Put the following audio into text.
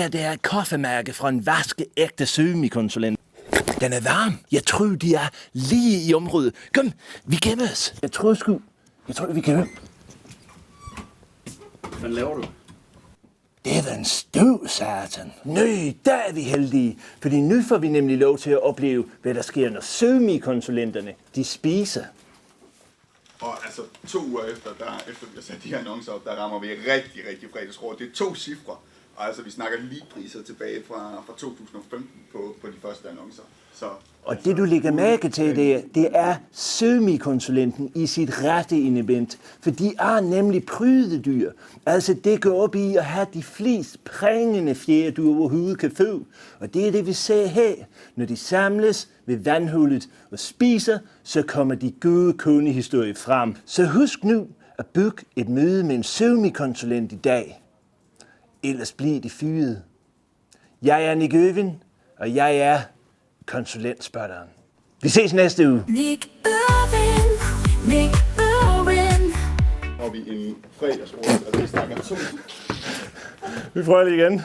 her det er et kaffemærke fra en vaskeægte søgemikonsulent. Den er varm. Jeg tror, de er lige i området. Kom, vi gemmer os. Jeg tror, vi gemmer. Hvad laver du? Det er en støv, satan. Nøj, der er vi heldige. Fordi nu får vi nemlig lov til at opleve, hvad der sker, når søgemikonsulenterne, de spiser. Og altså 2 uger efter vi har sat de her annoncer op, der rammer vi rigtig fredagsråd. Det er 2 cifre. Og altså vi snakker lige priser tilbage fra 2015 på de første annoncer. Og det du lægger mærke til, det er søgemikonsulenten i sit rette element. For de er nemlig prydedyr. Altså det går op i at have de flest prængende fjer, du overhovedet kan få. Og det er det, vi ser her. Når de samles ved vandhullet og spiser, så kommer de gode kundehistorier frem. Så husk nu at booke et møde med en søgemikonsulent i dag. Ellers bliver de fyret. Jeg er Nick Øvin, og jeg er konsulentspotteren. Vi ses næste uge. Nick Irvin. Og vi en fredagsråd, altså vi snakker 2. Vi prøver det igen.